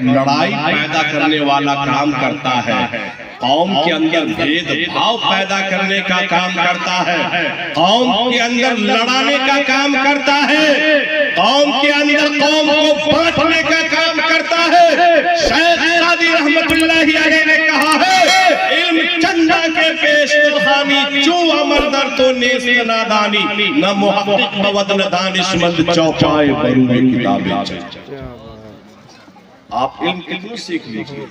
लड़ाई पैदा करने वाला काम करता है, कौम के अंदर भेदभाव पैदा करने का काम करता है, कौम के अंदर लड़ाने का काम करता है, कौम के अंदर कौम को बांटने का काम करता है। शेख सादी रहमतुल्लाहि अलैह ने कहा है, इल्म चंदा के पेश खानी जो अमर दर तो नेस्त नादानी न मुहक्किक बवद न दानिशमंद चौपाए बरूए किताबें। आप इल्म कितना सीख लीजिए,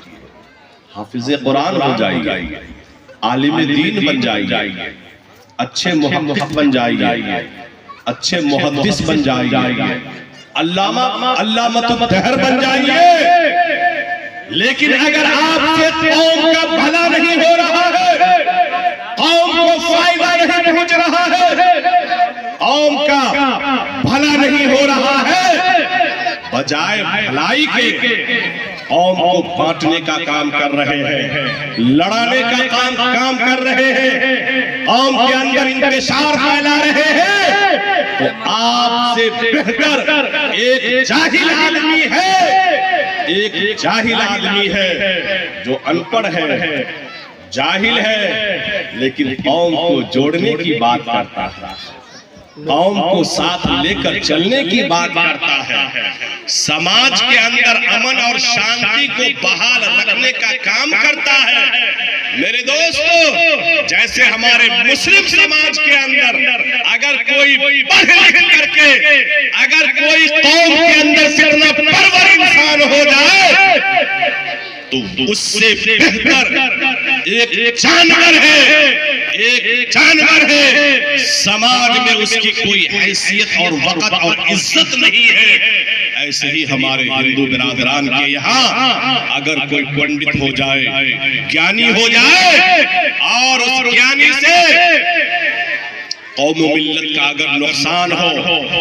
हाफिज़े कुरान हो जाइए, आलिम दीन बन जाइए, अच्छे मुहक्किक बन जाइए, अच्छे मुहद्दिस बन जाइए, अल्लामातुद दहर बन जाइए। लेकिन अगर आपसे कौम का भला नहीं हो रहा है, कौम को फायदा नहीं पहुंच रहा है, कौम का भला नहीं हो रहा है, बजाय भलाई के कौम को बांटने का काम कर रहे हैं, लड़ाने का काम कर रहे हैं, कौम के अंदर इंतशार फैला रहे हैं, तो आपसे बेहतर एक जाहिल आदमी है, एक जाहिल आदमी है जो अनपढ़ है, जाहिल है, लेकिन कौम को जोड़ने की बात करता है, कौम को साथ लेकर चलने की बात करता है, समाज के अंदर अमन और शांति को बहाल रखने का काम करता है। मेरे दोस्तों, जैसे हमारे मुस्लिम समाज के अंदर अगर कोई पढ़ लिख करके अगर कोई कौम के अंदर से इतना परवर इंसान हो जाए तो उससे बेहतर एक जानवर है, एक जानवर है, समाज में उसकी कोई हैसियत और वक़्त और इज्जत नहीं है। ऐसे ही हमारे हिंदू बिरादरान के यहाँ अगर कोई पंडित हो जाए, ज्ञानी हो जाए और उस ज्ञानी से कौम मिल्लत का अगर नुकसान हो,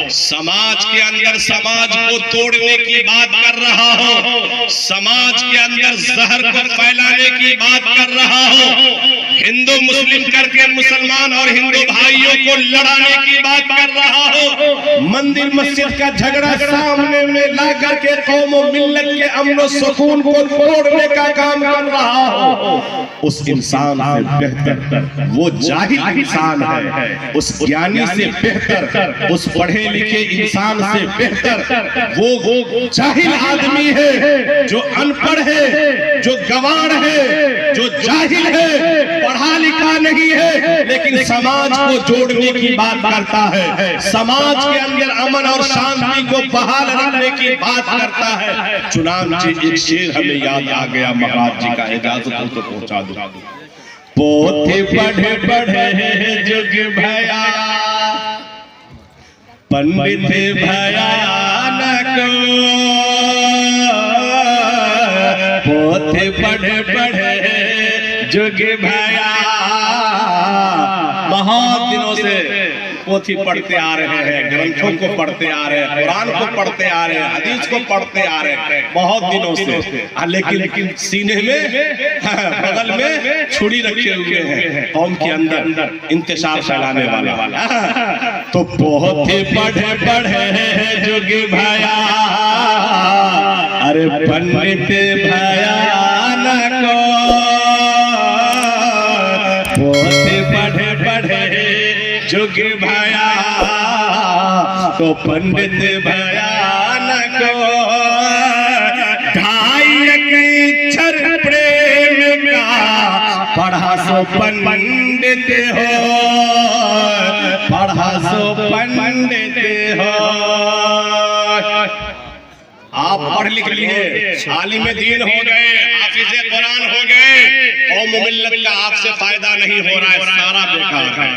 समाज के अंदर समाज को तोड़ने की बात कर रहा हो, समाज के अंदर जहर को फैलाने की बात कर रहा हो, हिंदू मुस्लिम करके मुसलमान और हिंदू भाइयों को लड़ाने की बात कर रहा हो, मंदिर मस्जिद का झगड़ा सामने में ला करके कौम मिल्लत के अमन सुकून को तोड़ने का काम कर रहा हो, उस इंसान से बेहतर वो जाहिल इंसान है, उस ज्ञानी से बेहतर, उस पढ़े लिखे इंसान से बेहतर वो जाहिल आदमी है, जो अनपढ़ है, जो गंवार है, जो जाहिल है, पढ़ा लिखा नहीं है, लेकिन समाज को जोड़ने की बात करता है, समाज के अंदर अमन और शांति को बहाल रखने की बात करता है। चुनांचे एक शेर हमें याद आ गया, महाराज जी का, इजाजत हो तो पहुंचा दो। पोथे पढ़े पढ़े जुग भया, पंडित भयानक, पोथे पढ़े पढ़े जुग भया। बहुत दिनों से पोथी पढ़ते आ रहे हैं, ग्रंथों को पढ़ते आ रहे हैं, कुरान को पढ़ते आ रहे हैं, हदीस को पढ़ते आ रहे हैं बहुत दिनों से, लेकिन सीने में बगल में छुरी रखे हुए हैं, कौम के अंदर इंतशार फैलाने वाला। तो पोथी पढ़े पढ़े जुग भया, अरे पंडित भयानक, पोथी पढ़े पढ़े जुग भया, तो पंडित भयानक, ढाई अक्षर प्रेम का पढ़ा सो पंडित हो, पढ़ा सो पंडित हो। आप पढ़ लिख लिए, आलिम दीन हो गए, हाफिज़े कुरान हो गए, कौम मिल्लत का आपसे फायदा नहीं हो रहा है, सारा बेकार है।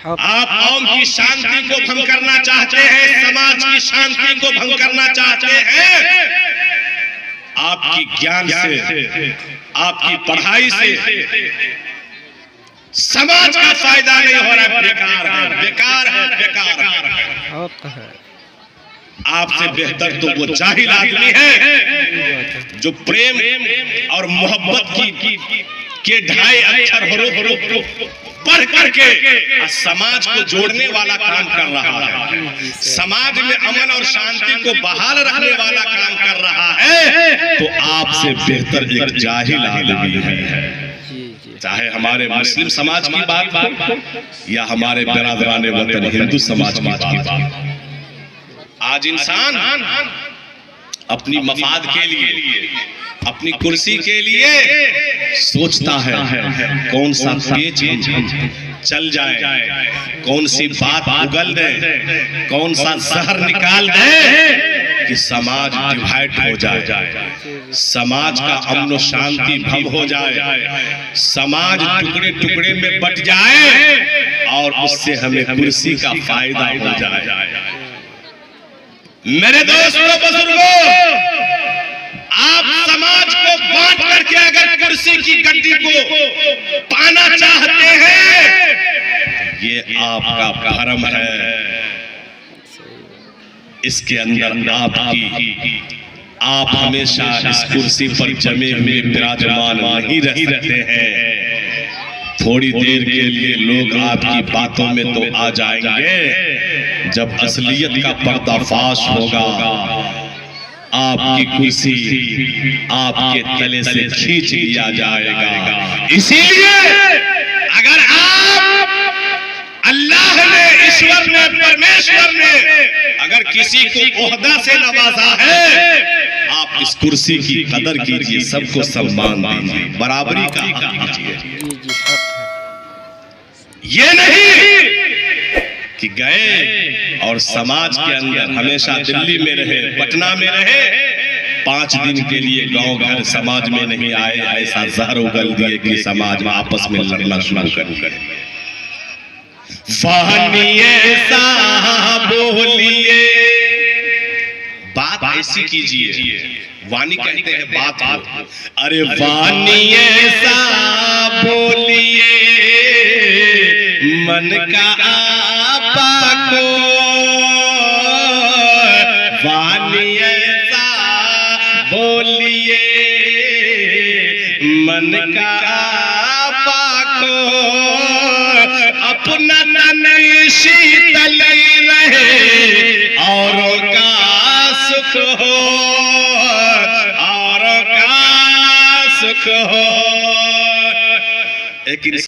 आप कौम की शांति को भंग करना चाहते हैं, समाज की शांति को भंग करना चाहते हैं, आपकी ज्ञान से, आपकी पढ़ाई से समाज का फायदा नहीं हो रहा है, बेकार है, बेकार है, बेकार है। आपसे बेहतर तो वो जाहिल आदमी है जो प्रेम और मोहब्बत की के 2.5 अक्षर हरूफ पढ़ करके समाज को जोड़ने वाला काम कर रहा है, समाज में अमन और शांति को बहाल रखने वाला काम कर रहा है, तो आपसे बेहतर एक जाहिल आदमी है। चाहे हमारे मुस्लिम समाज की बात हो या हमारे बिरादराने वतन हिंदू समाज की बात हो, आज इंसान अपनी मफाद के लिए, अपनी कुर्सी के लिए सोचता है कौन सा पेच चल जाए, कौन सी बात उगल दे, कौन सा जहर निकाल दे कि समाज डिवाइड हो जाए, समाज का अमन शांति भंग हो जाए, समाज टुकड़े टुकड़े में बट जाए और उससे हमें कुर्सी का फायदा हो जाए। मेरे दोस्तों बुजुर्गों, आप समाज को बांट करके अगर कुर्सी की गद्दी को पाना चाहते हैं, ये आपका भ्रम है। इसके अंदर आप हमेशा इस कुर्सी पर जमे हुए विराजमान नहीं रह सकते हैं। थोड़ी देर के लिए लोग आपकी बातों में तो आ जाएंगे, जब असलियत का पर्दाफाश होगा आपकी कुर्सी आपके तले से खींच लिया जाएगा। इसीलिए अगर आप अल्लाह ने, ईश्वर ने, परमेश्वर ने अगर किसी को ओहदा से नवाजा है, आप इस कुर्सी की कदर कीजिए, सबको सम्मान दीजिए, बराबरी का हक दीजिए। ये नहीं कि गए और समाज के अंदर हमेशा दिल्ली में रहे, पटना में रहे, 5 दिन के लिए गांव घर समाज में नहीं आए, ऐसा जहर उगल दिए कि समाज में आपस में लड़ना शुरू कर दिया। वानिए सा बोलिए, बात ऐसी कीजिए, वानी कहते हैं बात को, अरे वानिए सा बोलिए मन का आपा को, वानिए सा बोलिए मन का आपा को, अपना तन शीतल रहे औरों का सुख हो, औरों का सुख हो। एक